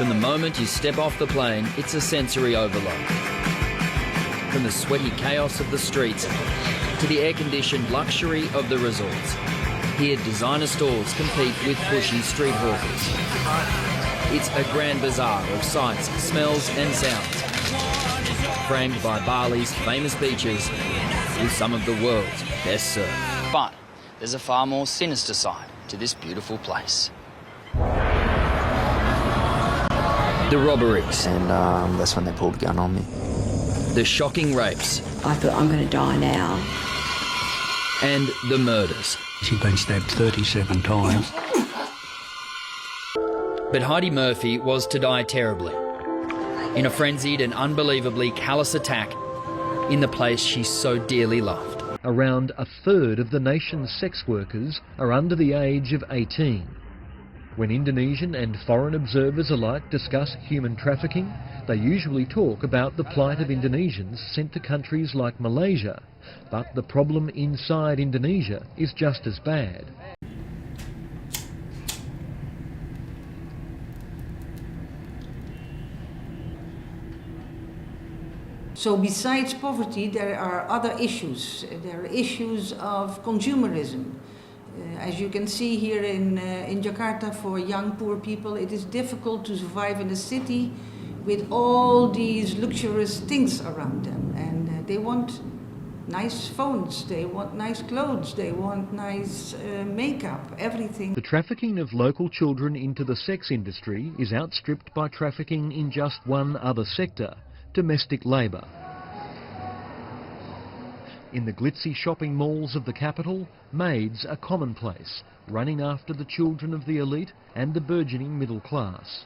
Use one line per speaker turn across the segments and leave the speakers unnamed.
From the moment you step off the plane, it's a sensory overload. From the sweaty chaos of the streets to the air-conditioned luxury of the resorts. Here, designer stores compete with pushy street hawkers. It's a grand bazaar of sights, smells and sounds, framed by Bali's famous beaches with some of the world's best surf.
But there's a far more sinister side to this beautiful place.
The robberies.
And that's when they pulled a gun on me.
The shocking rapes.
I thought, I'm going to die now.
And the murders.
She'd been stabbed 37 times.
But Heidi Murphy was to die terribly, in a frenzied and unbelievably callous attack in the place she so dearly loved.
Around a third of the nation's sex workers are under the age of 18. When Indonesian and foreign observers alike discuss human trafficking, they usually talk about the plight of Indonesians sent to countries like Malaysia. But the problem inside Indonesia is just as bad.
So besides poverty, there are other issues. There are issues of consumerism. As you can see here in Jakarta, for young poor people, it is difficult to survive in a city with all these luxurious things around them. And they want nice phones, they want nice clothes, they want nice makeup, everything.
The trafficking of local children into the sex industry is outstripped by trafficking in just one other sector: domestic labour. In the glitzy shopping malls of the capital, maids are commonplace, running after the children of the elite and the burgeoning middle class.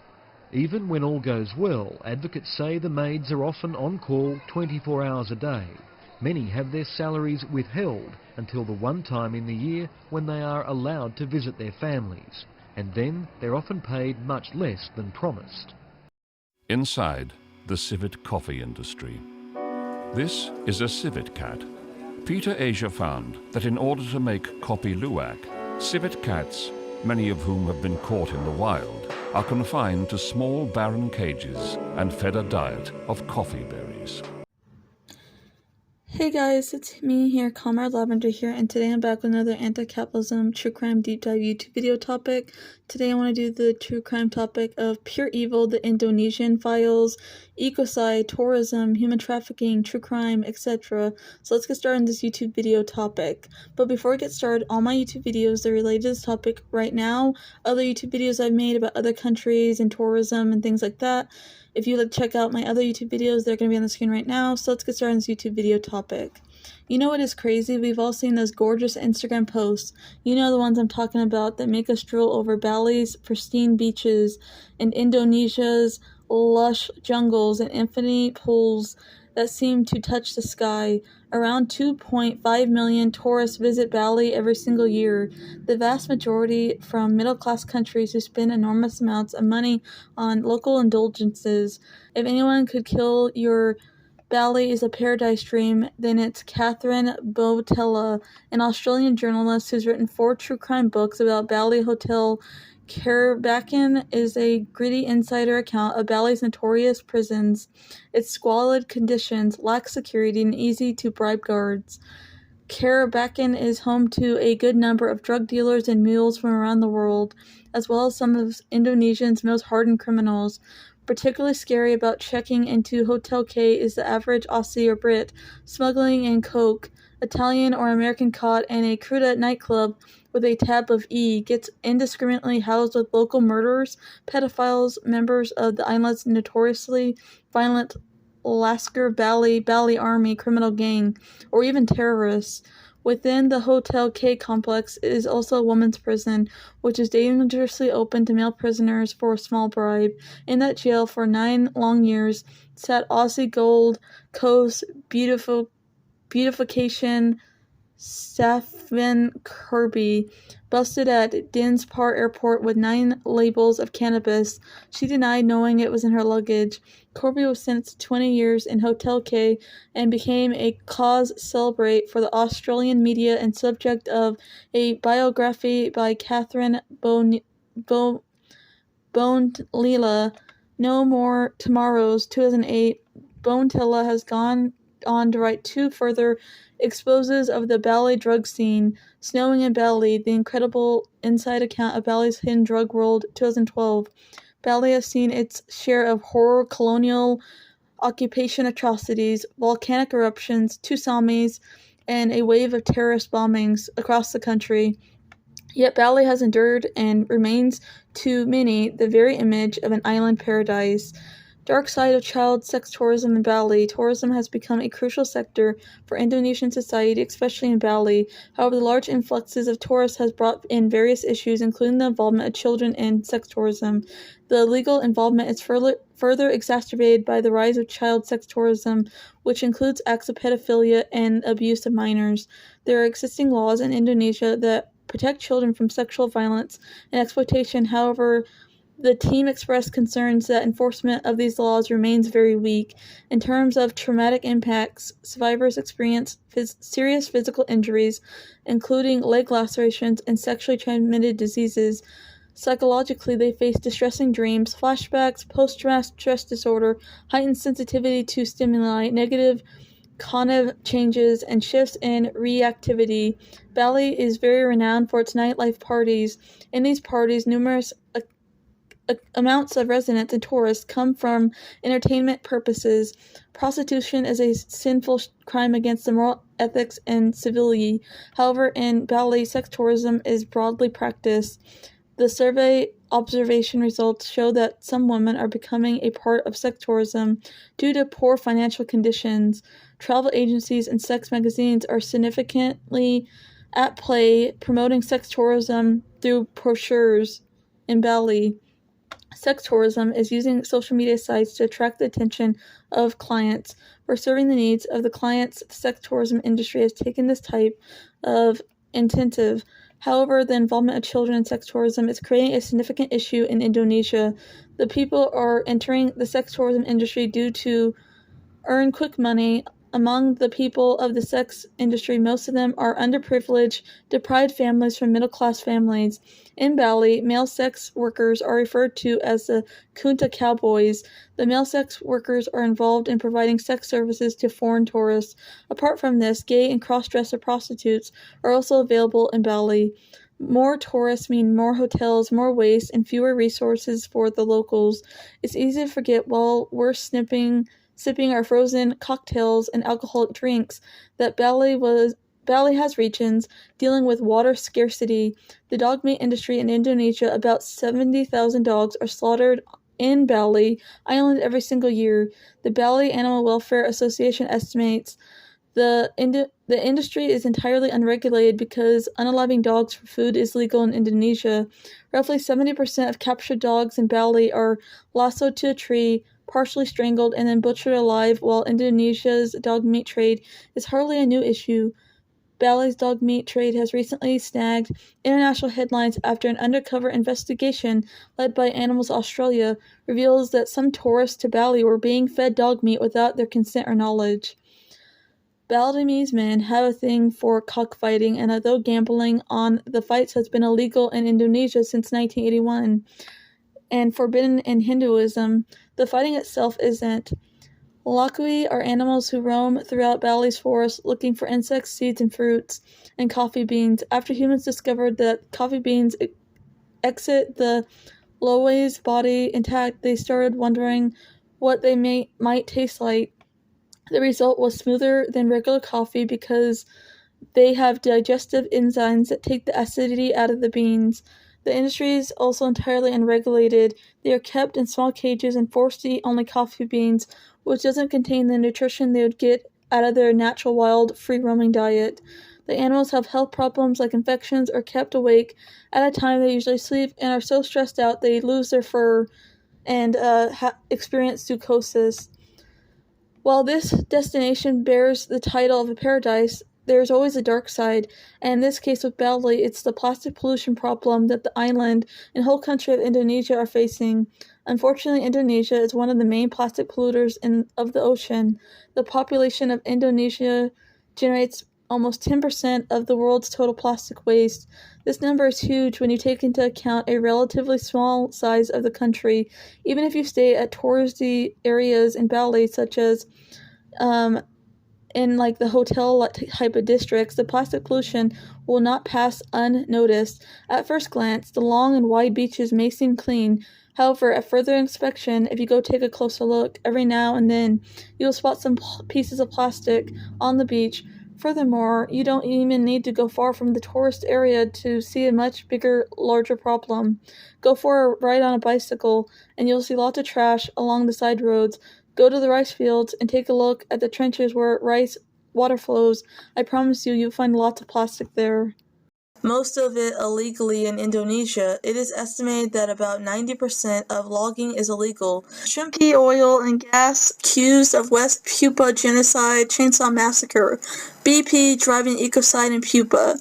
Even when all goes well, advocates say the maids are often on call 24 hours a day. Many have their salaries withheld until the one time in the year when they are allowed to visit their families, and then they're often paid much less than promised.
Inside the civet coffee industry. This is a civet cat. Peter Asia found that in order to make kopi luwak, civet cats, many of whom have been caught in the wild, are confined to small barren cages and fed a diet of coffee berries.
Hey guys, it's me here, Comrade Lavender here, and today I'm back with another anti-capitalism true crime deep dive YouTube video topic. Today I want to do the true crime topic of pure evil, the Indonesian files, ecocide, tourism, human trafficking, true crime, etc. So let's get started on this YouTube video topic. But before we get started, all my YouTube videos that are related to this topic right now, other YouTube videos I've made about other countries and tourism and things like that. If you'd like to check out my other YouTube videos, they're going to be on the screen right now. So let's get started on this YouTube video topic. You know what is crazy? We've all seen those gorgeous Instagram posts. You know the ones I'm talking about that make us drool over Bali's pristine beaches and Indonesia's lush jungles and infinite pools that seem to touch the sky. Around 2.5 million tourists visit Bali every single year, the vast majority from middle-class countries who spend enormous amounts of money on local indulgences. If anyone could kill your Bali is a paradise dream, then it's Catherine Botella, an Australian journalist who's written 4 true crime books about Bali Hotel. Karabakan is a gritty insider account of Bali's notorious prisons, its squalid conditions, lack security, and easy-to-bribe guards. Karabakan is home to a good number of drug dealers and mules from around the world, as well as some of Indonesia's most hardened criminals. Particularly scary about checking into Hotel K is the average Aussie or Brit smuggling in coke, Italian or American caught in a cruda nightclub with a tab of E gets indiscriminately housed with local murderers, pedophiles, members of the island's notoriously violent Lasker Bali Army criminal gang, or even terrorists. Within the Hotel K complex is also a women's prison, which is dangerously open to male prisoners for a small bribe. In that jail for 9 long years sat Aussie Gold Coast beautification Stephen Kirby, busted at Dinsmore Airport with 9 labels of cannabis. She denied knowing it was in her luggage. Kirby was sentenced to 20 years in Hotel K and became a cause celebrate for the Australian media and subject of a biography by Catherine Bonelila, No More Tomorrows, 2008, Bontella has gone on to write 2 further exposes of the Bali drug scene, Snowing in Bali, The Incredible Inside Account of Bali's Hidden Drug World, 2012. Bali has seen its share of horror, colonial occupation atrocities, volcanic eruptions, tsunamis, and a wave of terrorist bombings across the country. Yet Bali has endured and remains to many the very image of an island paradise. Dark side of child sex tourism in Bali. Tourism has become a crucial sector for Indonesian society, especially in Bali. However, the large influxes of tourists has brought in various issues, including the involvement of children in sex tourism. The illegal involvement is further exacerbated by the rise of child sex tourism, which includes acts of pedophilia and abuse of minors. There are existing laws in Indonesia that protect children from sexual violence and exploitation. However, the team expressed concerns that enforcement of these laws remains very weak. In terms of traumatic impacts, survivors experience serious physical injuries, including leg lacerations and sexually transmitted diseases. Psychologically, they face distressing dreams, flashbacks, post-traumatic stress disorder, heightened sensitivity to stimuli, negative cognitive changes, and shifts in reactivity. Bali is very renowned for its nightlife parties. In these parties, numerous amounts of residents and tourists come from entertainment purposes. Prostitution is a sinful crime against the moral ethics and civility. However, in Bali, sex tourism is broadly practiced. The survey observation results show that some women are becoming a part of sex tourism due to poor financial conditions. Travel agencies and sex magazines are significantly at play promoting sex tourism through brochures in Bali. Sex tourism is using social media sites to attract the attention of clients. For serving the needs of the clients, the sex tourism industry has taken this type of incentive. However, the involvement of children in sex tourism is creating a significant issue in Indonesia. The people are entering the sex tourism industry due to earn quick money. Among the people of the sex industry, most of them are underprivileged, deprived families from middle-class families. In Bali, male sex workers are referred to as the Kunta cowboys. The male sex workers are involved in providing sex services to foreign tourists. Apart from this, gay and cross-dresser prostitutes are also available in Bali. More tourists mean more hotels, more waste, and fewer resources for the locals. It's easy to forget while we're sipping our frozen cocktails and alcoholic drinks that Bali has regions dealing with water scarcity. The dog meat industry in Indonesia, about 70,000 dogs are slaughtered in Bali Island every single year. The Bali Animal Welfare Association estimates the industry is entirely unregulated because unaliving dogs for food is legal in Indonesia. Roughly 70% of captured dogs in Bali are lassoed to a tree, partially strangled, and then butchered alive, while Indonesia's dog meat trade is hardly a new issue. Bali's dog meat trade has recently snagged international headlines after an undercover investigation led by Animals Australia reveals that some tourists to Bali were being fed dog meat without their consent or knowledge. Balinese men have a thing for cockfighting, and although gambling on the fights has been illegal in Indonesia since 1981 and forbidden in Hinduism, the fighting itself isn't. Lakui are animals who roam throughout Bali's forests looking for insects, seeds, and fruits, and coffee beans. After humans discovered that coffee beans exit the lowe's body intact, they started wondering what they might taste like. The result was smoother than regular coffee because they have digestive enzymes that take the acidity out of the beans. The industry is also entirely unregulated. They are kept in small cages and forced to eat only coffee beans, which doesn't contain the nutrition they would get out of their natural wild, free-roaming diet. The animals have health problems like infections or kept awake at a time they usually sleep and are so stressed out they lose their fur and experience zoochosis. While this destination bears the title of a paradise, there is always a dark side, and in this case with Bali, it's the plastic pollution problem that the island and whole country of Indonesia are facing. Unfortunately, Indonesia is one of the main plastic polluters of the ocean. The population of Indonesia generates almost 10% of the world's total plastic waste. This number is huge when you take into account a relatively small size of the country. Even if you stay at touristy areas in Bali, such as in like the hotel type of districts, the plastic pollution will not pass unnoticed. At first glance, the long and wide beaches may seem clean. However, at further inspection, if you go take a closer look, every now and then you'll spot some pieces of plastic on the beach. Furthermore, you don't even need to go far from the tourist area to see a much bigger, larger problem. Go for a ride on a bicycle, and you'll see lots of trash along the side roads. Go to the rice fields and take a look at the trenches where rice water flows. I promise you'll find lots of plastic there. Most of it illegally in Indonesia. It is estimated that about 90% of logging is illegal. Shrimp pea oil and gas accused of West Papua genocide chainsaw massacre. BP driving ecocide in Papua.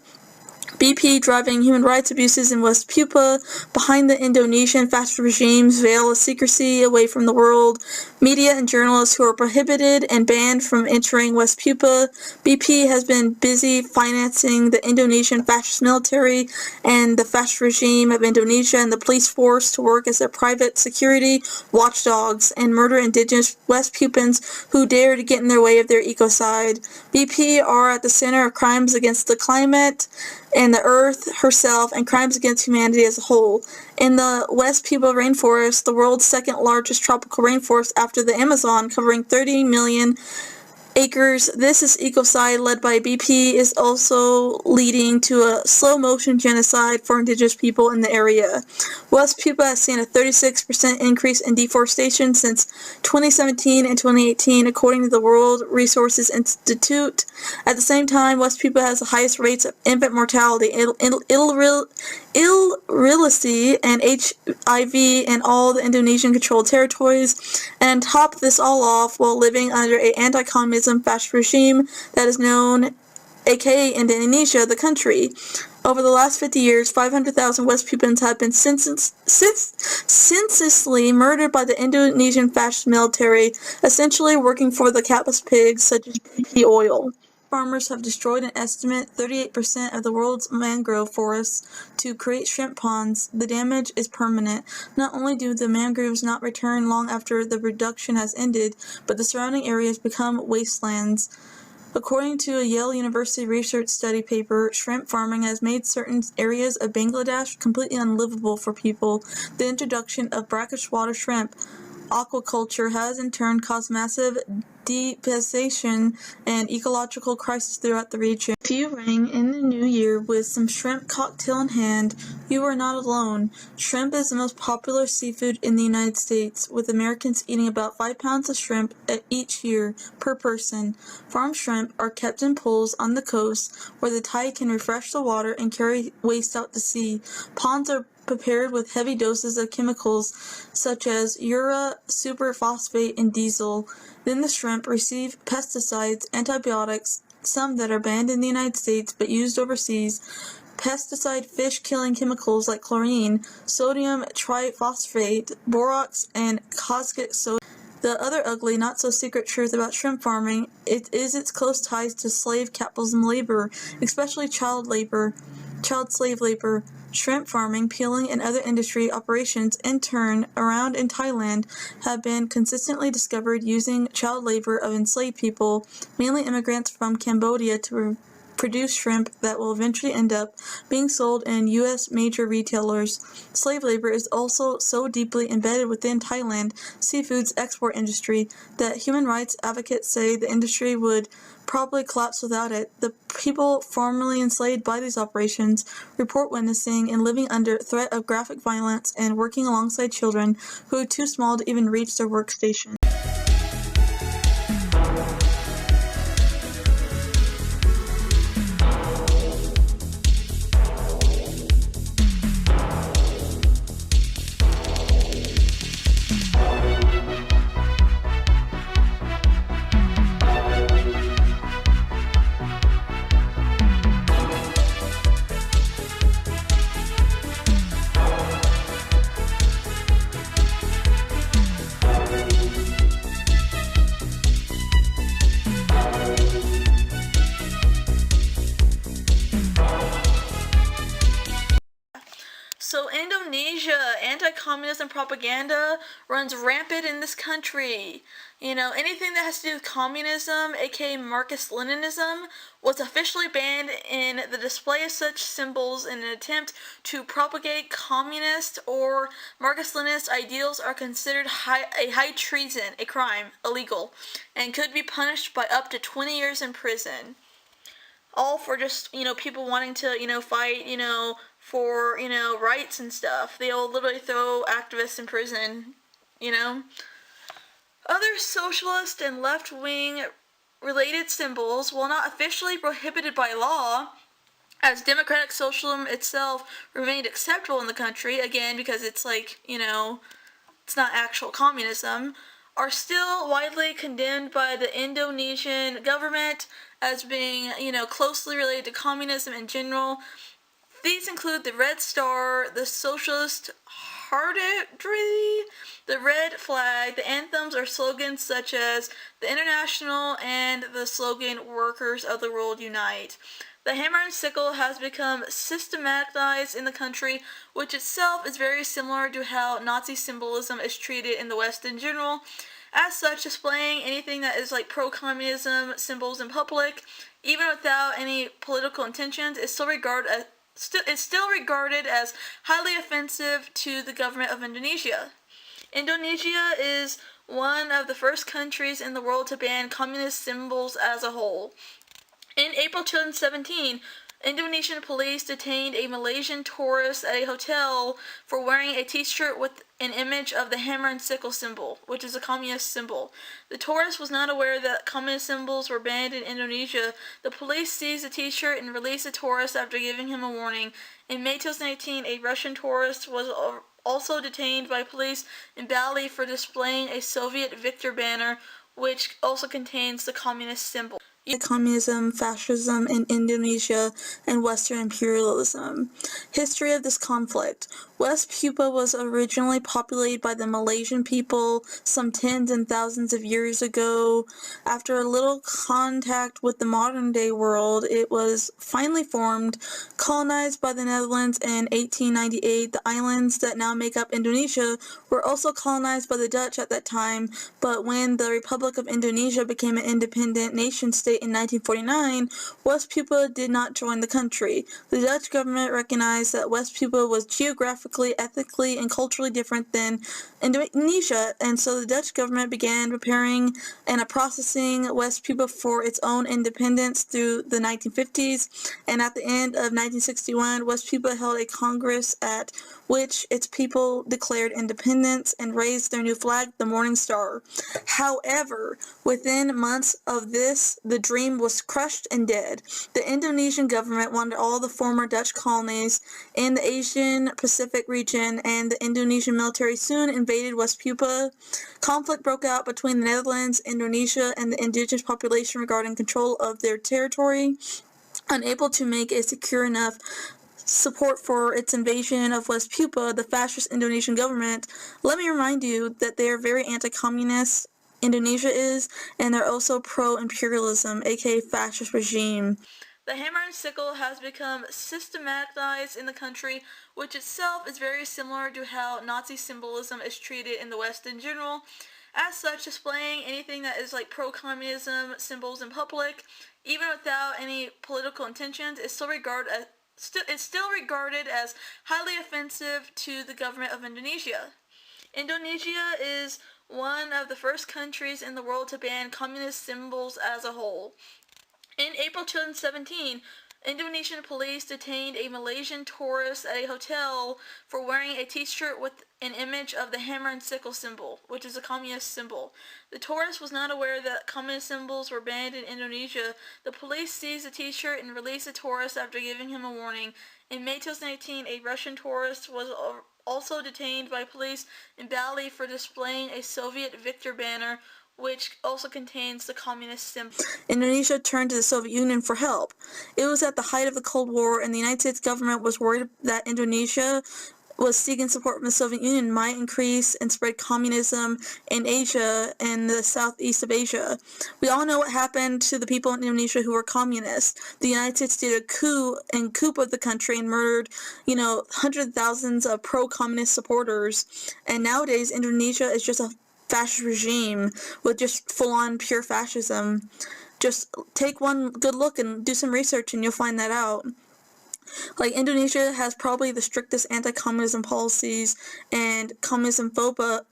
BP driving human rights abuses in West Papua, behind the Indonesian fascist regime's veil of secrecy away from the world, media and journalists who are prohibited and banned from entering West Papua. BP has been busy financing the Indonesian fascist military and the fascist regime of Indonesia and the police force to work as their private security watchdogs and murder indigenous West Papuans who dare to get in their way of their ecocide. BP are at the center of crimes against the climate and the earth herself, and crimes against humanity as a whole. In the West Papua rainforest, the world's second largest tropical rainforest after the Amazon, covering 30 million acres, this is ecocide led by BP is also leading to a slow-motion genocide for indigenous people in the area. West Papua has seen a 36% increase in deforestation since 2017 and 2018, according to the World Resources Institute. At the same time, West Papua has the highest rates of infant mortality, illiteracy, and HIV in all the Indonesian-controlled territories, and top this all off while living under an anti-communism fascist regime that is known, aka Indonesia, the country. Over the last 50 years, 500,000 West Papuans have been senselessly murdered by the Indonesian fascist military, essentially working for the capitalist pigs such as BP oil. Farmers have destroyed an estimate 38% of the world's mangrove forests to create shrimp ponds. The damage is permanent. Not only do the mangroves not return long after the reduction has ended, but the surrounding areas become wastelands. According to a Yale University research study paper, shrimp farming has made certain areas of Bangladesh completely unlivable for people. The introduction of brackish water shrimp aquaculture has in turn caused massive deforestation and ecological crisis throughout the region. If you rang in the new year with some shrimp cocktail in hand, you are not alone. Shrimp is the most popular seafood in the United States, with Americans eating about 5 pounds of shrimp each year per person. Farm shrimp are kept in pools on the coast, where the tide can refresh the water and carry waste out to sea. Ponds are prepared with heavy doses of chemicals such as urea, superphosphate, and diesel. Then the shrimp receive pesticides, antibiotics, some that are banned in the United States but used overseas, pesticide fish-killing chemicals like chlorine, sodium triphosphate, borax, and caustic soda. The other ugly, not-so-secret truth about shrimp farming is its close ties to slave capitalism labor, especially child slave labor. Shrimp farming, peeling, and other industry operations in turn around in Thailand have been consistently discovered using child labor of enslaved people, mainly immigrants from Cambodia, to produce shrimp that will eventually end up being sold in U.S. major retailers. Slave labor is also so deeply embedded within Thailand seafood's export industry that human rights advocates say the industry would probably collapse without it. The people formerly enslaved by these operations report witnessing and living under threat of graphic violence and working alongside children who are too small to even reach their workstation. anti-communism propaganda runs rampant in this country. You know, anything that has to do with communism, aka Marxist-Leninism, was officially banned in the display of such symbols in an attempt to propagate communist or Marxist-Leninist ideals are considered a high treason, a crime, illegal, and could be punished by up to 20 years in prison. All for just, you know, people wanting to, you know, fight, you know, for, you know, rights and stuff. They'll literally throw activists in prison, you know. Other socialist and left-wing related symbols, while not officially prohibited by law, as democratic socialism itself remained acceptable in the country, again, because it's like, you know, it's not actual communism, are still widely condemned by the Indonesian government as being, you know, closely related to communism in general. These include the red star, the socialist hardigree, the red flag, the anthems or slogans such as the International and the slogan Workers of the World Unite. The hammer and sickle has become systematized in the country, which itself is very similar to how Nazi symbolism is treated in the West in general. As such, displaying anything that is like pro-communism symbols in public, even without any political intentions, is still regarded as highly offensive to the government of Indonesia. Indonesia is one of the first countries in the world to ban communist symbols as a whole. In April 2017, Indonesian police detained a Malaysian tourist at a hotel for wearing a t-shirt with an image of the hammer and sickle symbol, which is a communist symbol. The tourist was not aware that communist symbols were banned in Indonesia. The police seized the t-shirt and released the tourist after giving him a warning. In May 2018, a Russian tourist was also detained by police in Bali for displaying a Soviet victor banner, which also contains the communist symbol. Communism, fascism in Indonesia, and Western imperialism. History of this conflict. West Papua was originally populated by the Malaysian people some tens and thousands of years ago. After a little contact with the modern-day world, it was finally formed, colonized by the Netherlands in 1898. The islands that now make up Indonesia were also colonized by the Dutch at that time, but when the Republic of Indonesia became an independent nation-state in 1949, West Papua did not join the country. The Dutch government recognized that West Papua was geographically, ethnically, and culturally different than Indonesia, and so the Dutch government began preparing and processing West Papua for its own independence through the 1950s, and at the end of 1961, West Papua held a congress at which its people declared independence and raised their new flag, the Morning Star. However, within months of this, the dream was crushed and dead. The Indonesian government wanted all the former Dutch colonies in the Asian Pacific region, and the Indonesian military soon invaded West Papua. Conflict broke out between the Netherlands, Indonesia, and the indigenous population regarding control of their territory. Unable to make a secure enough support for its invasion of West Papua, the fascist Indonesian government, let me remind you that they are very anti-communist, Indonesia is, and they're also pro-imperialism, aka fascist regime. The hammer and sickle has become systematized in the country, which itself is very similar to how Nazi symbolism is treated in the West in general. As such, displaying anything that is like pro-communism symbols in public, even without any political intentions, is still regarded as highly offensive to the government of Indonesia. Indonesia is one of the first countries in the world to ban communist symbols as a whole. In April 2017, Indonesian police detained a Malaysian tourist at a hotel for wearing a t-shirt with an image of the hammer and sickle symbol, which is a communist symbol. The tourist was not aware that communist symbols were banned in Indonesia. The police seized the t-shirt and released the tourist after giving him a warning. In May 2018, a Russian tourist was also detained by police in Bali for displaying a Soviet victor banner, which also contains the communist symbol. Indonesia turned to the Soviet Union for help. It was at the height of the Cold War, and the United States government was worried that Indonesia was seeking support from the Soviet Union might increase and spread communism in Asia and the southeast of Asia. We all know what happened to the people in Indonesia who were communists. The United States did a coup of the country and murdered, hundreds of thousands of pro-communist supporters. And nowadays, Indonesia is just a fascist regime with just full-on pure fascism. Just take one good look and do some research and you'll find that out. Like, Indonesia has probably the strictest anti-communism policies and communism phobia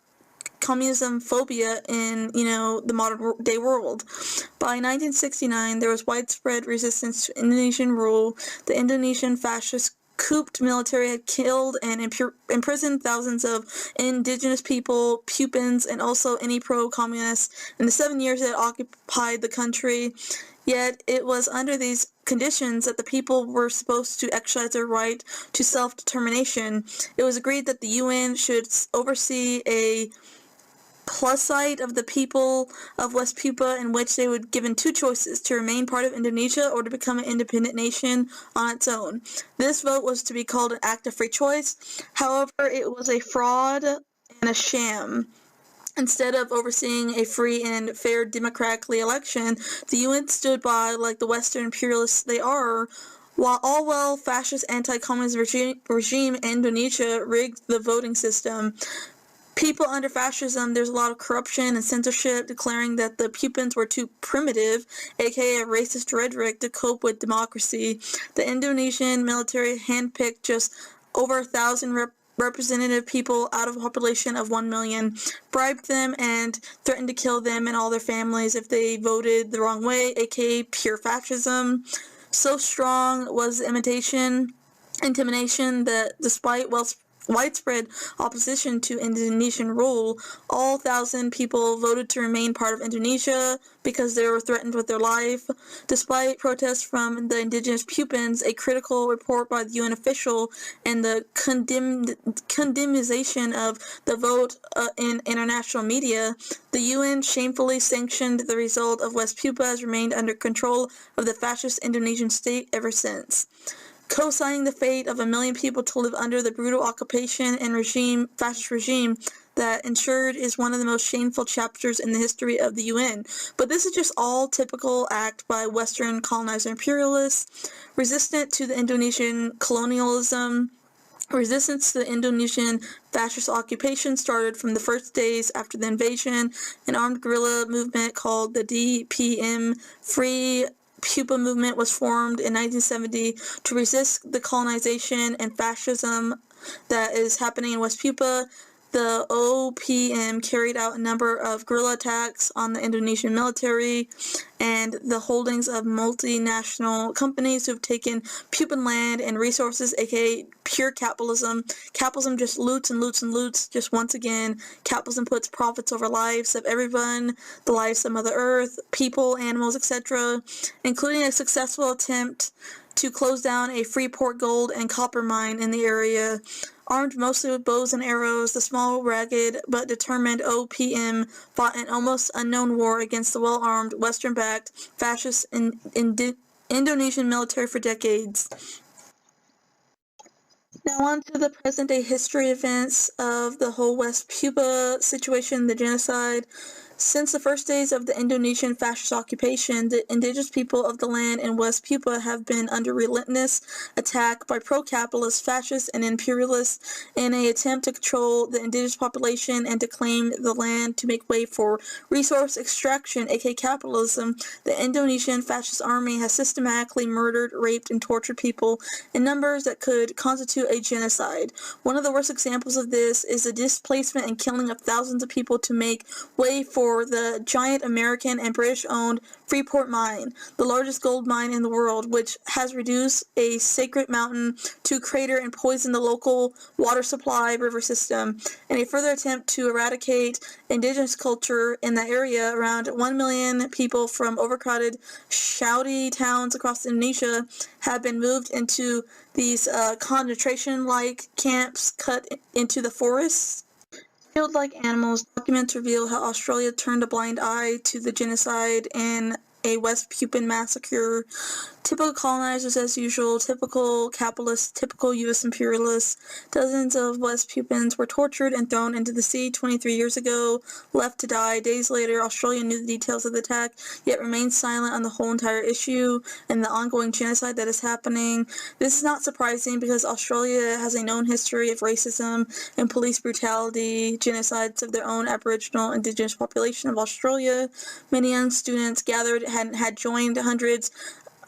in, the modern day world. By 1969, there was widespread resistance to Indonesian rule. The Indonesian fascist couped military had killed and imprisoned thousands of indigenous people, pupils, and also any pro-communists in the 7 years it occupied the country. Yet it was under these conditions that the people were supposed to exercise their right to self-determination. It was agreed that the UN should oversee a plebiscite of the people of West Papua, in which they would given two choices: to remain part of Indonesia or to become an independent nation on its own. This vote was to be called an act of free choice. However, it was a fraud and a sham. Instead of overseeing a free and fair democratically election, the UN stood by like the Western imperialists they are. While all fascist anti-communist regime in Indonesia rigged the voting system, people under fascism, there's a lot of corruption and censorship, declaring that the pupils were too primitive, aka a racist rhetoric, to cope with democracy. The Indonesian military handpicked just over 1,000 representative people out of a population of 1 million, bribed them and threatened to kill them and all their families if they voted the wrong way, aka pure fascism. So strong was the intimidation that despite widespread opposition to Indonesian rule, all 1,000 people voted to remain part of Indonesia because they were threatened with their life. Despite protests from the indigenous pupils, a critical report by the UN official, and the condemnation of the vote in international media, the UN shamefully sanctioned the result of West Papua has remained under control of the fascist Indonesian state ever since. Co-signing the fate of 1 million people to live under the brutal occupation and fascist regime that ensured is one of the most shameful chapters in the history of the UN. But this is just all typical act by Western colonizer imperialists, resistant to the Indonesian colonialism. Resistance to the Indonesian fascist occupation started from the first days after the invasion. An armed guerrilla movement called the DPM Free Papua movement was formed in 1970 to resist the colonization and fascism that is happening in West Papua. The OPM carried out a number of guerrilla attacks on the Indonesian military and the holdings of multinational companies who have taken Papuan land and resources, aka pure capitalism. Capitalism just loots and loots and loots. Just once again, capitalism puts profits over lives of everyone, the lives of Mother Earth, people, animals, etc., including a successful attempt to close down a Freeport gold and copper mine in the area. Armed mostly with bows and arrows, the small, ragged, but determined OPM fought an almost unknown war against the well-armed, Western-backed, fascist Indonesian military for decades. Now on to the present-day history events of the whole West Papua situation, the genocide. Since the first days of the Indonesian fascist occupation, the indigenous people of the land in West Papua have been under relentless attack by pro-capitalist, fascists, and imperialists in an attempt to control the indigenous population and to claim the land to make way for resource extraction, aka capitalism. The Indonesian fascist army has systematically murdered, raped, and tortured people in numbers that could constitute a genocide. One of the worst examples of this is the displacement and killing of thousands of people to make way for the giant American and British-owned Freeport mine, the largest gold mine in the world, which has reduced a sacred mountain to a crater and poisoned the local water supply river system. In a further attempt to eradicate indigenous culture in the area, around 1 million people from overcrowded, shouty towns across Indonesia have been moved into these concentration-like camps cut into the forests. Killed like animals, documents reveal how Australia turned a blind eye to the genocide in a West Pupin massacre. Typical colonizers as usual, typical capitalists, typical U.S. imperialists. Dozens of West Pupins were tortured and thrown into the sea 23 years ago, left to die. Days later, Australia knew the details of the attack, yet remained silent on the whole entire issue and the ongoing genocide that is happening. This is not surprising because Australia has a known history of racism and police brutality, genocides of their own Aboriginal Indigenous population of Australia. Many young students gathered and had joined hundreds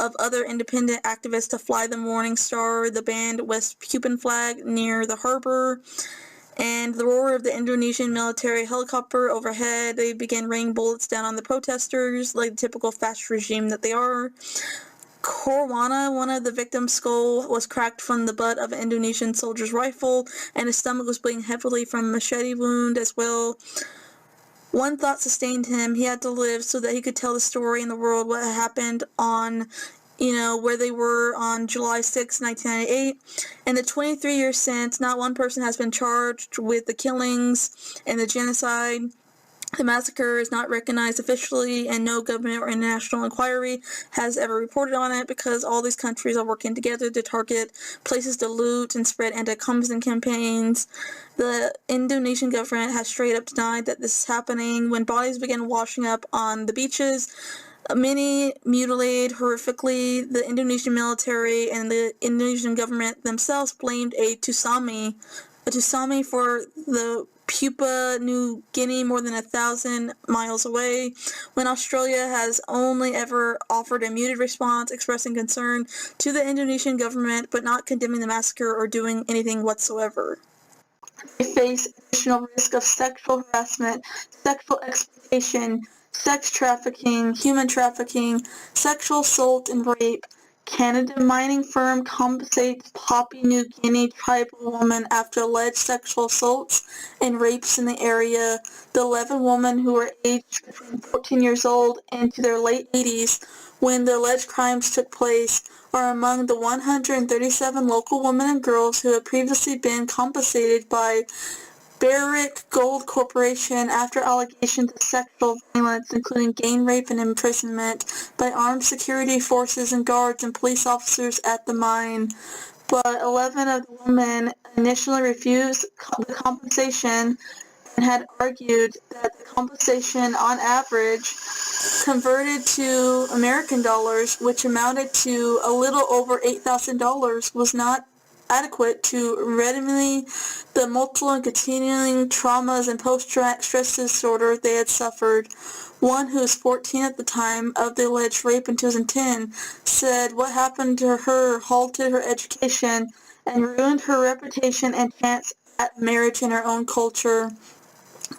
of other independent activists to fly the Morning Star, the banned West Pupin flag near the harbour, and the roar of the Indonesian military helicopter overhead. They began raining bullets down on the protesters, like the typical fascist regime that they are. Corwana, one of the victims' skull was cracked from the butt of an Indonesian soldier's rifle, and his stomach was bleeding heavily from a machete wound as well. One thought sustained him. He had to live so that he could tell the story in the world what had happened on, where they were on July 6, 1998. In the 23 years since, not one person has been charged with the killings and the genocide. The massacre is not recognized officially, and no government or international inquiry has ever reported on it because all these countries are working together to target places to loot and spread anti-communism campaigns. The Indonesian government has straight up denied that this is happening. When bodies began washing up on the beaches, many mutilated horrifically, the Indonesian military and the Indonesian government themselves blamed a tsunami for the Papua New Guinea more than 1,000 miles away, when Australia has only ever offered a muted response expressing concern to the Indonesian government but not condemning the massacre or doing anything whatsoever. They face additional risk of sexual harassment, sexual exploitation, sex trafficking, human trafficking, sexual assault, and rape. Canada mining firm compensates Papua New Guinea tribal woman after alleged sexual assaults and rapes in the area. The 11 women who were aged between 14 years old and to their late 80s when the alleged crimes took place are among the 137 local women and girls who had previously been compensated by Barrick Gold Corporation after allegations of sexual violence, including gang rape and imprisonment, by armed security forces and guards and police officers at the mine. But 11 of the women initially refused the compensation and had argued that the compensation on average converted to American dollars, which amounted to a little over $8,000, was not adequate to remedy the multiple and continuing traumas and post-traumatic stress disorder they had suffered. One, who was 14 at the time of the alleged rape in 2010, said what happened to her halted her education and ruined her reputation and chance at marriage in her own culture.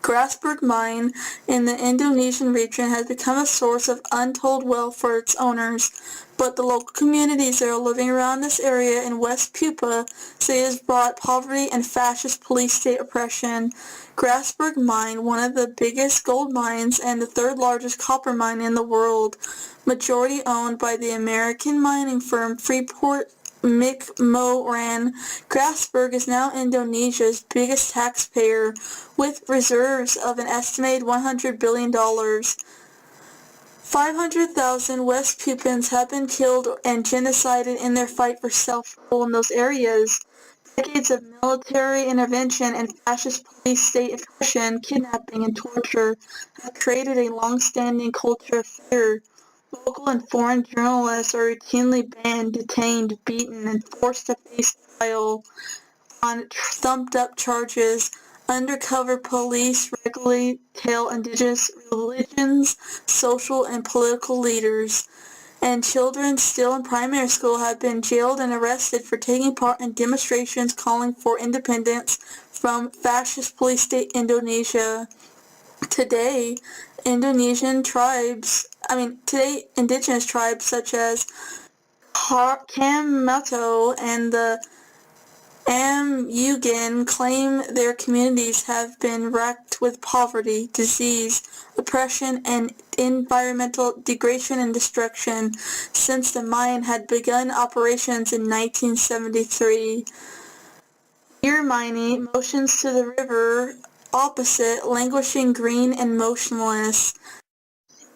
Grasberg Mine in the Indonesian region has become a source of untold wealth for its owners, but the local communities that are living around this area in West Papua say it has brought poverty and fascist police state oppression. Grasberg Mine, one of the biggest gold mines and the third largest copper mine in the world, majority owned by the American mining firm Freeport McMoran, Grasberg is now Indonesia's biggest taxpayer, with reserves of an estimated $100 billion. 500,000 West Pupins have been killed and genocided in their fight for self-rule in those areas. Decades of military intervention and fascist police state oppression, kidnapping, and torture have created a long-standing culture of fear. Local and foreign journalists are routinely banned, detained, beaten, and forced to face trial on thumped-up charges. Undercover police regularly tail indigenous religions, social and political leaders, and children still in primary school have been jailed and arrested for taking part in demonstrations calling for independence from fascist police state Indonesia. Today, indigenous tribes such as Kammato and the Amuyugan claim their communities have been racked with poverty, disease, oppression, and environmental degradation and destruction since the mine had begun operations in 1973. Near mining, motions to the river opposite, languishing green and motionless.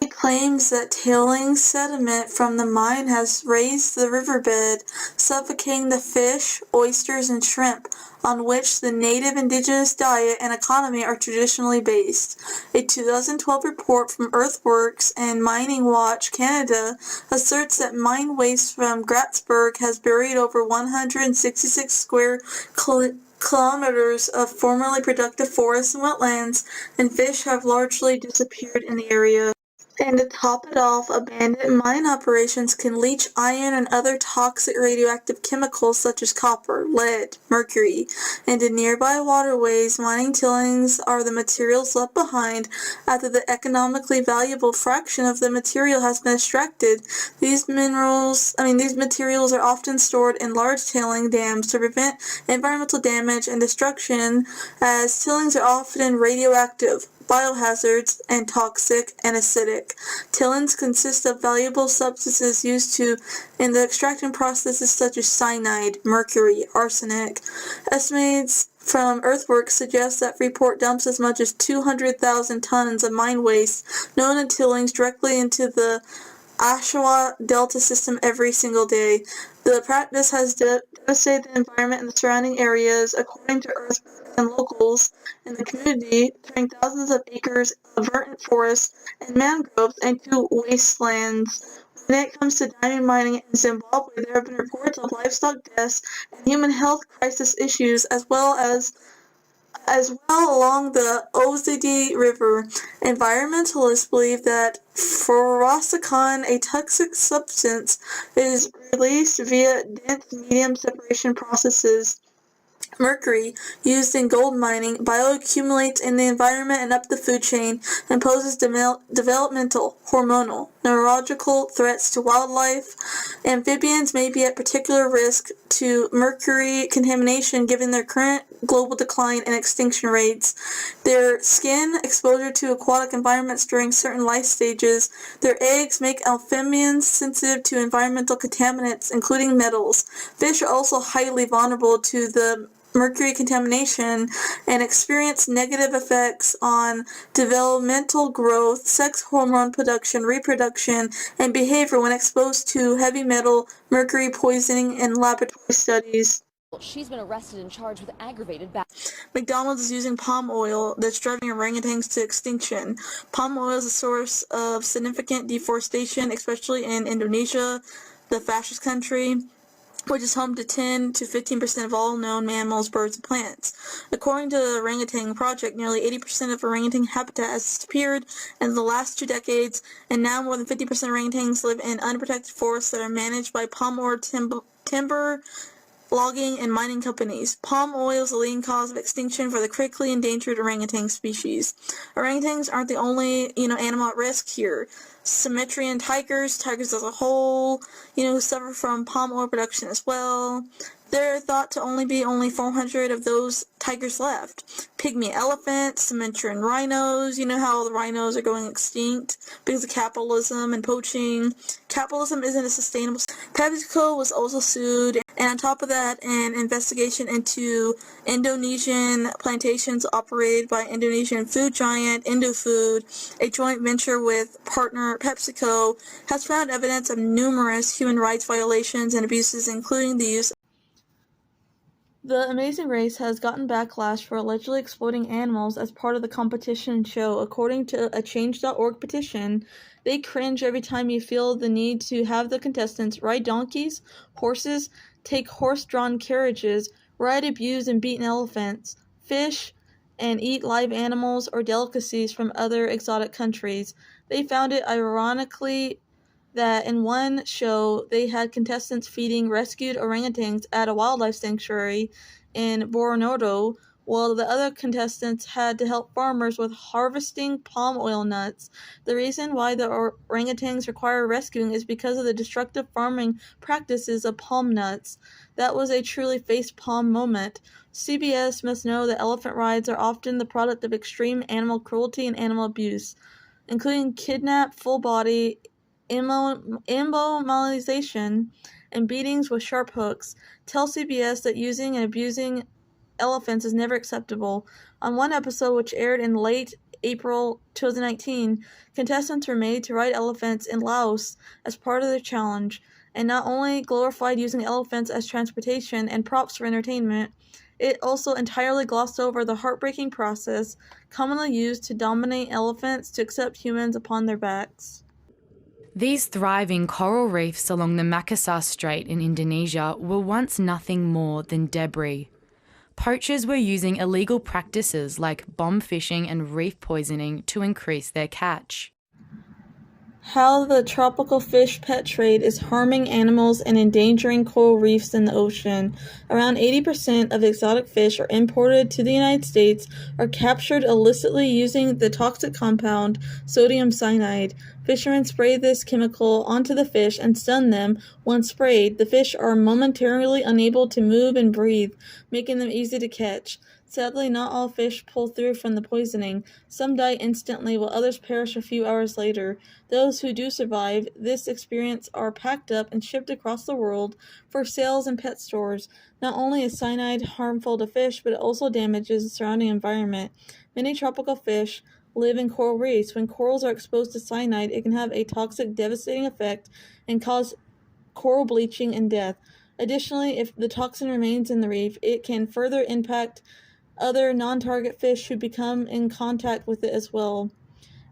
It claims that tailing sediment from the mine has raised the riverbed, suffocating the fish, oysters, and shrimp on which the native indigenous diet and economy are traditionally based. A 2012 report from Earthworks and Mining Watch Canada asserts that mine waste from Gratsberg has buried over 166 square kilometers of formerly productive forests and wetlands, and fish have largely disappeared in the area. And to top it off, abandoned mine operations can leach iron and other toxic radioactive chemicals such as copper, lead, mercury into nearby waterways. Mining tailings are the materials left behind after the economically valuable fraction of the material has been extracted. These materials are often stored in large tailing dams to prevent environmental damage and destruction, as tailings are often radioactive, biohazards, and toxic and acidic. Tailings consist of valuable substances used in the extraction processes such as cyanide, mercury, arsenic. Estimates from Earthworks suggest that Freeport dumps as much as 200,000 tons of mine waste, known as tailings, directly into the Ashawa Delta system every single day. The practice has devastated the environment in the surrounding areas, according to Earthworks and locals in the community, turning thousands of acres of verdant forests and mangroves into wastelands. When it comes to diamond mining in Zimbabwe, there have been reports of livestock deaths and human health crisis issues as well along the Ozidi River. Environmentalists believe that fluorocarbon, a toxic substance, is released via dense medium separation processes. Mercury, used in gold mining, bioaccumulates in the environment and up the food chain and poses developmental, hormonal, neurological threats to wildlife. Amphibians may be at particular risk to mercury contamination given their current global decline and extinction rates. Their skin exposure to aquatic environments during certain life stages. Their eggs make amphibians sensitive to environmental contaminants, including metals. Fish are also highly vulnerable to the mercury contamination and experience negative effects on developmental growth, sex hormone production, reproduction, and behavior when exposed to heavy metal mercury poisoning in laboratory studies.
She's been arrested and charged with aggravated
McDonald's is using palm oil that's driving orangutans to extinction. Palm oil is a source of significant deforestation, especially in Indonesia, the fascist country, which is home to 10 to 15% of all known mammals, birds, and plants. According to the Orangutan Project, nearly 80% of orangutan habitat has disappeared in the last 2 decades, and now more than 50% of orangutans live in unprotected forests that are managed by palm oil timber logging and mining companies. Palm oil is the leading cause of extinction for the critically endangered orangutan species. Orangutans aren't the only, animal at risk here. Sumatran tigers as a whole, suffer from palm oil production as well. There are thought to be only 400 of those tigers left. Pygmy elephants, Sumatran rhinos, how the rhinos are going extinct because of capitalism and poaching. Capitalism isn't a sustainable. PepsiCo was also sued, and on top of that, an investigation into Indonesian plantations operated by Indonesian food giant Indofood, a joint venture with partner PepsiCo, has found evidence of numerous human rights violations and abuses, including the use. The Amazing Race has gotten backlash for allegedly exploiting animals as part of the competition show. According to a Change.org petition, they cringe every time you feel the need to have the contestants ride donkeys, horses, take horse-drawn carriages, ride abused and beaten elephants, fish, and eat live animals or delicacies from other exotic countries. They found it ironically that in one show they had contestants feeding rescued orangutans at a wildlife sanctuary in Borneo, while the other contestants had to help farmers with harvesting palm oil nuts. The reason why the orangutans require rescuing is because of the destructive farming practices of palm nuts. That was a truly face-palm moment. CBS must know that elephant rides are often the product of extreme animal cruelty and animal abuse, including kidnap, full-body immobilization, and beatings with sharp hooks. Tell CBS that using and abusing elephants is never acceptable. On one episode, which aired in late April 2019, contestants were made to ride elephants in Laos as part of the challenge, and not only glorified using elephants as transportation and props for entertainment, it also entirely glossed over the heartbreaking process commonly used to dominate elephants to accept humans upon their backs.
These thriving coral reefs along the Makassar Strait in Indonesia were once nothing more than debris. Poachers were using illegal practices like bomb fishing and reef poisoning to increase their catch.
How the tropical fish pet trade is harming animals and endangering coral reefs in the ocean. Around 80% of exotic fish are imported to the United States or captured illicitly using the toxic compound sodium cyanide. Fishermen spray this chemical onto the fish and stun them. Once sprayed, the fish are momentarily unable to move and breathe, making them easy to catch. Sadly, not all fish pull through from the poisoning. Some die instantly, while others perish a few hours later. Those who do survive this experience are packed up and shipped across the world for sales in pet stores. Not only is cyanide harmful to fish, but it also damages the surrounding environment. Many tropical fish live in coral reefs. When corals are exposed to cyanide, it can have a toxic, devastating effect and cause coral bleaching and death. Additionally, if the toxin remains in the reef, it can further impact other non-target fish who become in contact with it as well.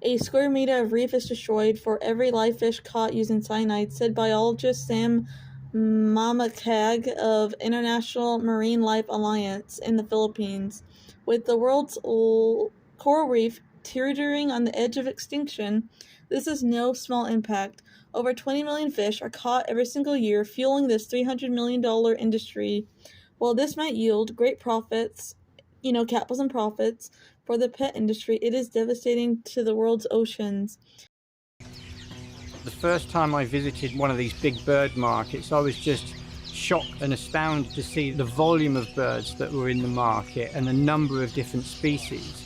A square meter of reef is destroyed for every live fish caught using cyanide, said biologist Sam Mamakag of International Marine Life Alliance in the Philippines. With the world's coral reef teetering on the edge of extinction, this is no small impact. Over 20 million fish are caught every single year, fueling this $300 million industry. While this might yield great profits, capitalism profits, for the pet industry, it is devastating to the world's oceans.
The first time I visited one of these big bird markets, I was just shocked and astounded to see the volume of birds that were in the market and the number of different species.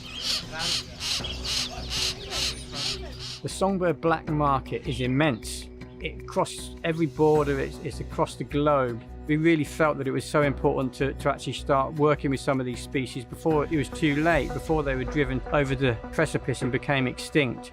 The songbird black market is immense. It crosses every border, it's across the globe. We really felt that it was so important to actually start working with some of these species before it was too late, before they were driven over the precipice and became extinct.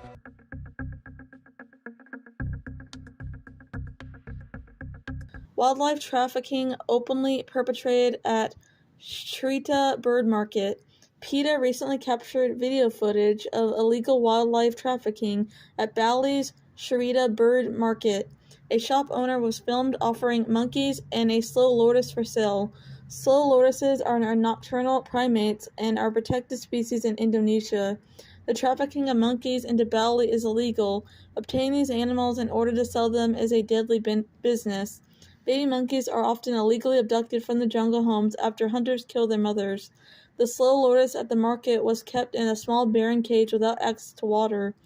Wildlife trafficking openly perpetrated at Shrita Bird Market. PETA recently captured video footage of illegal wildlife trafficking at Bali's Shrita Bird Market. A shop owner was filmed offering monkeys and a slow lotus for sale. Slow lotuses are nocturnal primates and are protected species in Indonesia. The trafficking of monkeys into Bali is illegal. Obtaining these animals in order to sell them is a deadly business. Baby monkeys are often illegally abducted from the jungle homes after hunters kill their mothers. The slow lotus at the market was kept in a small barren cage without access to water,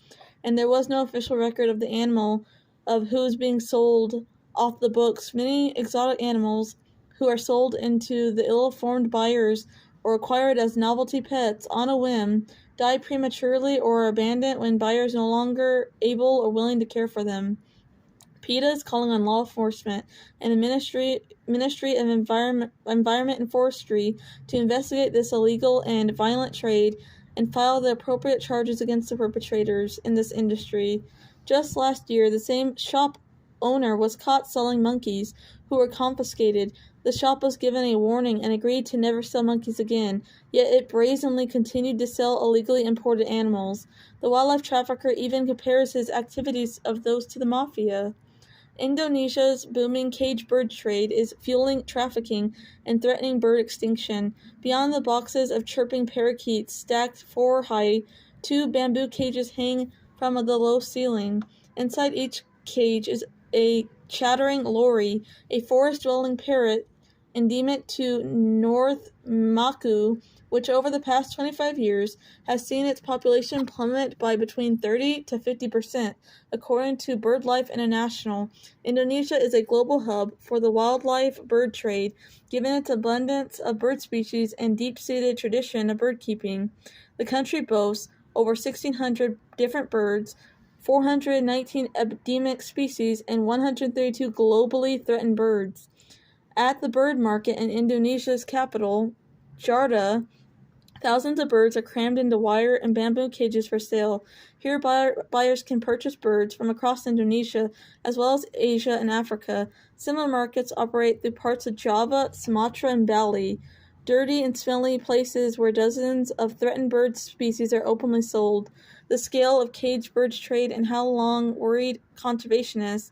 and there was no official record of the animal of who's being sold off the books. Many exotic animals who are sold into the ill-informed buyers or acquired as novelty pets on a whim die prematurely or are abandoned when buyers are no longer able or willing to care for them. PETA is calling on law enforcement and the Ministry of Environment and Forestry to investigate this illegal and violent trade and file the appropriate charges against the perpetrators in this industry. Just last year, the same shop owner was caught selling monkeys, who were confiscated. The shop was given a warning and agreed to never sell monkeys again, yet it brazenly continued to sell illegally imported animals. The wildlife trafficker even compares his activities of those to the mafia. Indonesia's booming cage bird trade is fueling trafficking and threatening bird extinction. Beyond the boxes of chirping parakeets stacked 4 high, 2 bamboo cages hang from the low ceiling. Inside each cage is a chattering lory, a forest-dwelling parrot endemic to North Maluku, which over the past 25 years has seen its population plummet by between 30 to 50%, according to BirdLife International. Indonesia is a global hub for the wildlife bird trade, given its abundance of bird species and deep-seated tradition of bird keeping. The country boasts over 1,600 different birds, 419 endemic species, and 132 globally threatened birds. At the bird market in Indonesia's capital, Jakarta, Thousands of birds are crammed into wire and bamboo cages for sale. Here, buyers can purchase birds from across Indonesia, as well as Asia and Africa. Similar markets operate through parts of Java, Sumatra, and Bali. Dirty and smelly places where dozens of threatened bird species are openly sold. The scale of caged birds trade and how long worried conservationists,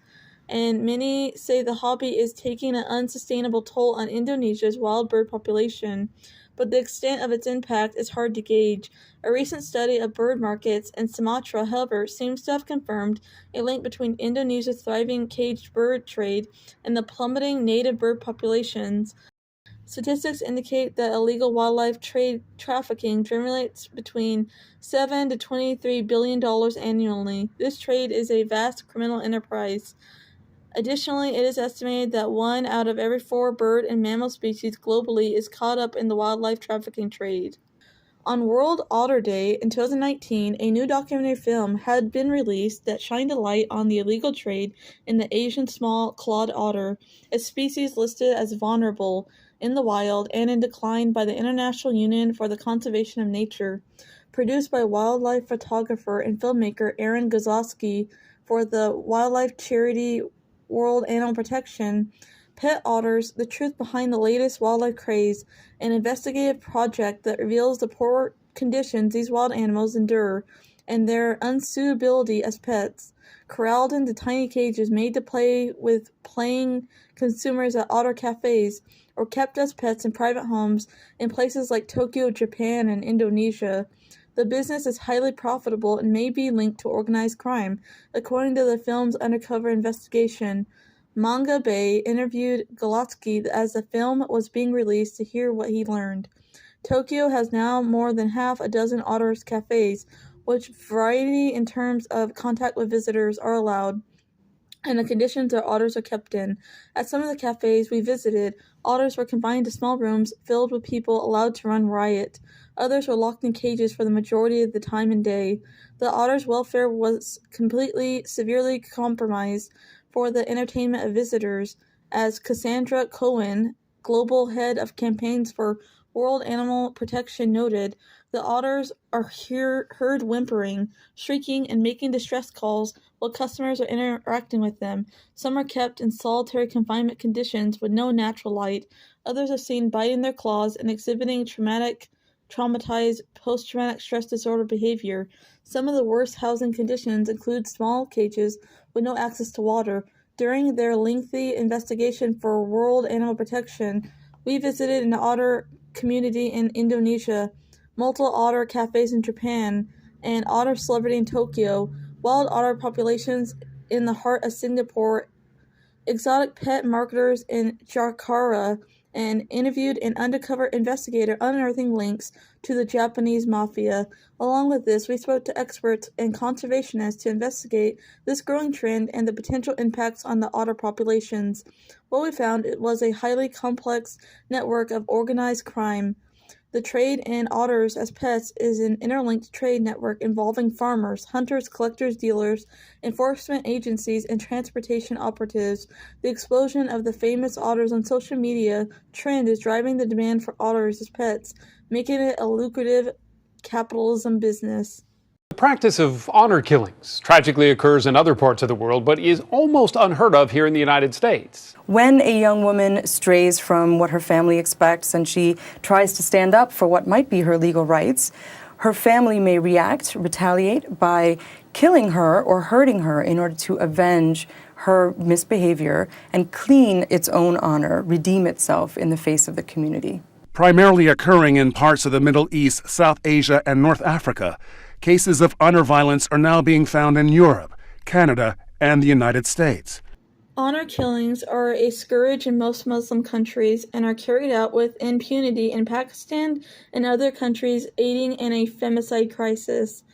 and many say the hobby is taking an unsustainable toll on Indonesia's wild bird population, but the extent of its impact is hard to gauge. A recent study of bird markets in Sumatra, however, seems to have confirmed a link between Indonesia's thriving caged bird trade and the plummeting native bird populations. Statistics indicate that illegal wildlife trafficking generates between $7 to $23 billion annually. This trade is a vast criminal enterprise. Additionally, it is estimated that 1 out of every 4 bird and mammal species globally is caught up in the wildlife trafficking trade. On World Otter Day in 2019, a new documentary film had been released that shined a light on the illegal trade in the Asian small-clawed otter, a species listed as vulnerable in the wild and in decline by the International Union for the Conservation of Nature. Produced by wildlife photographer and filmmaker Aaron Gozowski for the wildlife charity World Animal Protection, Pet Otters, The Truth Behind the Latest Wildlife Craze, an investigative project that reveals the poor conditions these wild animals endure and their unsuitability as pets. Corralled into tiny cages made to play with playing consumers at Otter Cafés, or kept as pets in private homes in places like Tokyo, Japan, and Indonesia. The business is highly profitable and may be linked to organized crime, according to the film's undercover investigation. Manga Bay interviewed Golotsky as the film was being released to hear what he learned. Tokyo has now more than half a dozen Otter Cafés, which variety in terms of contact with visitors are allowed, and the conditions our otters are kept in. At some of the cafes we visited, otters were confined to small rooms filled with people allowed to run riot. Others were locked in cages for the majority of the time and day. The otters' welfare was severely compromised for the entertainment of visitors, as Cassandra Cohen, global head of campaigns for World Animal Protection, noted. The otters are heard whimpering, shrieking, and making distress calls while customers are interacting with them. Some are kept in solitary confinement conditions with no natural light. Others are seen biting their claws and exhibiting traumatized post-traumatic stress disorder behavior. Some of the worst housing conditions include small cages with no access to water. During their lengthy investigation for World Animal Protection, we visited an otter community in Indonesia, multiple otter cafes in Japan, and otter celebrity in Tokyo, wild otter populations in the heart of Singapore, exotic pet marketers in Jakarta, and interviewed an undercover investigator unearthing links to the Japanese mafia. Along with this, we spoke to experts and conservationists to investigate this growing trend and the potential impacts on the otter populations. What we found was a highly complex network of organized crime. The trade in otters as pets is an interlinked trade network involving farmers, hunters, collectors, dealers, enforcement agencies, and transportation operatives. The explosion of the famous otters on social media trend is driving the demand for otters as pets, making it a lucrative capitalism business.
The practice of honor killings tragically occurs in other parts of the world, but is almost unheard of here in the United States.
When a young woman strays from what her family expects and she tries to stand up for what might be her legal rights, her family may retaliate by killing her or hurting her in order to avenge her misbehavior and clean its own honor, redeem itself in the face of the community.
Primarily occurring in parts of the Middle East, South Asia, and North Africa, cases of honor violence are now being found in Europe, Canada, and the United States.
Honor killings are a scourge in most Muslim countries and are carried out with impunity in Pakistan and other countries, aiding in a femicide crisis.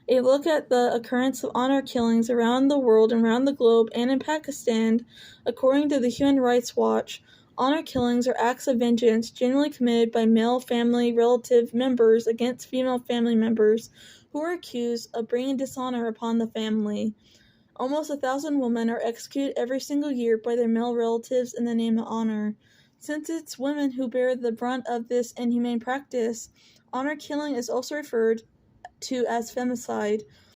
A look at the occurrence of honor killings around the world and around the globe and in Pakistan, according to the Human Rights Watch, honor killings are acts of vengeance generally committed by male family relative members against female family members who are accused of bringing dishonor upon the family. Almost 1,000 women are executed every single year by their male relatives in the name of honor. Since it's women who bear the brunt of this inhumane practice, honor killing is also referred to as femicide.